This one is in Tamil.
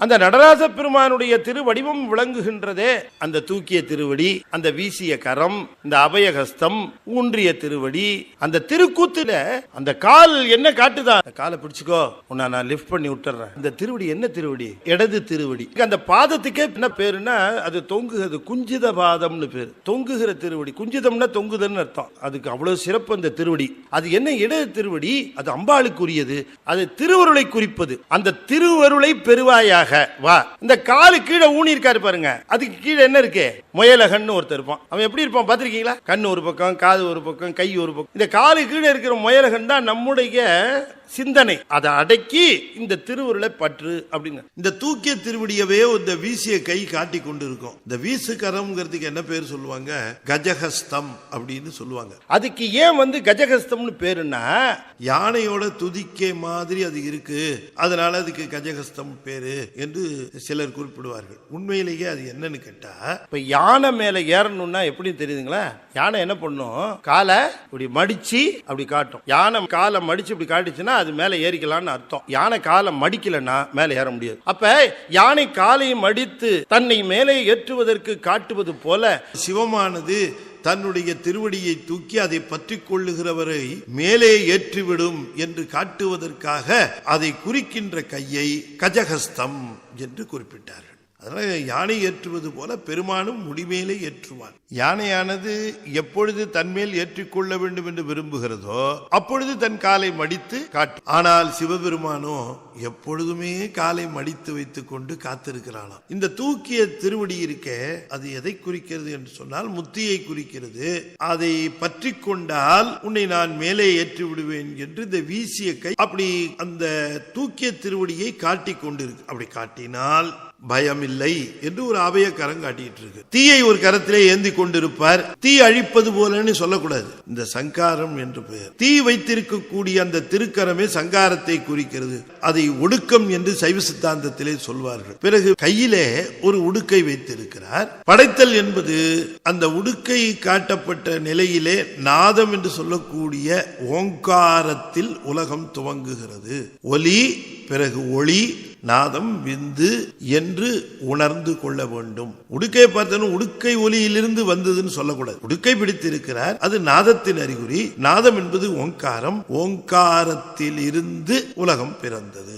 அந்த நடராஜ பெருமானுடைய திருவடிவம் விளங்குகின்றதே அந்த தூக்கிய திருவடி, அந்த வீசிய கரம், இந்த அபயஹஸ்தம், ஊன்றிய திருவடி, அந்த திருக்கூத்துல அந்த கால் என்ன காட்டுதா, காலை பிடிச்சுக்கோ உன்னை நான் லிஃப்ட் பண்ணி விட்டுறேன். இந்த திருவடி என்ன திருவடி? இடது திருவடி. அந்த பாதத்துக்கே என்ன பேருன்னா அது தொங்குகிறது, குஞ்சித பாதம்னு பேரு. தொங்குகிற திருவடி, குஞ்சிதம்னா தொங்குதன்னு அர்த்தம். அதுக்கு அவ்வளவு சிறப்பு அந்த திருவடி. அது என்ன இடது திருவடி? அது அம்பாளுக்குரியது, அது திருவருளை குறிப்பது. அந்த திருவருளை பெறுவாயாக வா. இந்த காலு கீழே ஊனி இருக்காரு பாருங்க, அதுக்கு கீழே என்ன இருக்கு? முயலகன்னு ஒருத்தர் இருப்பான். அவன் எப்படி இருப்பான் பாத்திருக்கீங்களா? கண்ணு ஒரு பக்கம், காது ஒரு பக்கம், கை ஒரு பக்கம். இந்த காலு கீழே இருக்கிற முயலகன் தான் நம்முடைய சிந்தனை. அதை அடக்கி இந்த திருவுருளை பற்று அப்படின்னு இந்த தூக்கிய திருவடியவே இந்த வீசிய கை காட்டி கொண்டு இருக்கும். இந்த வீசு கரம்ங்கிறதுக்கு என்ன பேர் சொல்லுவாங்க? கஜஹஸ்தம் அப்படின்னு சொல்லுவாங்க. அதுக்கு ஏன் கஜஹஸ்தம்னு பேருன்னா, யானையோட துதிக்கை மாதிரி அது இருக்கு, அதனால அதுக்கு கஜஹஸ்தம் பேரு என்று சிலர் குறிப்பிடுவார்கள். உண்மையிலேயே அது என்னன்னு கேட்டா, இப்ப யானை மேல ஏறணும்னா எப்படி தெரியுதுங்களா? யானை என்ன பண்ணும்? காலை இப்படி மடிச்சு அப்படி காட்டும். யானை காலை மடிச்சு இப்படி காட்டுச்சுன்னா அது மேல ஏறிக்கலாம்னு அர்த்தம். யானை காலை மடிக்கலன்னா மேல ஏற முடியாது. அப்ப யானை காலை மடித்து தன்னை மேலே ஏற்றுவதற்கு காட்டுவது போல சிவமானது தன்னுடைய திருவடியை தூக்கி அதை பற்றி கொள்ளுகிறவரை மேலே ஏற்றிவிடும் என்று காட்டுவதற்காக அதை குறிக்கின்ற கையை கஜஹஸ்தம் என்று குறிப்பிட்டார்கள். அதனால யானை ஏற்றுவது போல பெருமானும் முடிமேலே ஏற்றுவான். யானையானது எப்பொழுது தன்மேல் ஏற்றிக்கொள்ள வேண்டும் என்று விரும்புகிறதோ அப்பொழுது தன் காலை மடித்து காட்டும். ஆனால் சிவபெருமானோ எப்பொழுதுமே காலை மடித்து வைத்துக் கொண்டு காத்திருக்கிறானாம். இந்த தூக்கிய திருவடி இருக்க, அது எதை குறிக்கிறது என்று சொன்னால் முத்தியை குறிக்கிறது. அதை பற்றி கொண்டால் உன்னை நான் மேலே ஏற்றி விடுவேன் என்று இந்த வீசிய கை அப்படி அந்த தூக்கிய திருவடியை காட்டி கொண்டிருக்கு. அப்படி காட்டினால் பயமில்லை என்று ஒரு அபய கரம் காட்டிட்டு இருக்கு. தீயை ஒரு கரத்திலே ஏந்தி கொண்டிருப்பார். தீ அழிப்பது போலன்னு சொல்லக்கூடாது. இந்த சங்காரம் என்று பெயர். தீ வைத்திருக்கக்கூடிய அந்த திருக்கரமே சங்காரத்தை குறிக்கிறது. அதை ஒடுக்கம் என்று சைவ சித்தாந்தத்திலே சொல்வார்கள். பிறகு கையிலே ஒரு உடுக்கை வைத்திருக்கிறார். படைத்தல் என்பது அந்த உடுக்கை காட்டப்பட்ட நிலையிலே நாதம் என்று சொல்லக்கூடிய ஓங்காரத்தில் உலகம் துவங்குகிறது. ஒலி, பிறகு ஒளி, நாதம், விந்து என்று உணர்ந்து கொள்ள வேண்டும். உடுக்கை பார்த்தாலும் உடுக்கை ஒலியிலிருந்து வந்ததுன்னு சொல்லக்கூடாது. உடுக்கை பிடித்திருக்கிறார், அது நாதத்தின் அறிகுறி. நாதம் என்பது ஓங்காரம், ஓங்காரத்தில் இருந்து உலகம் பிறந்தது.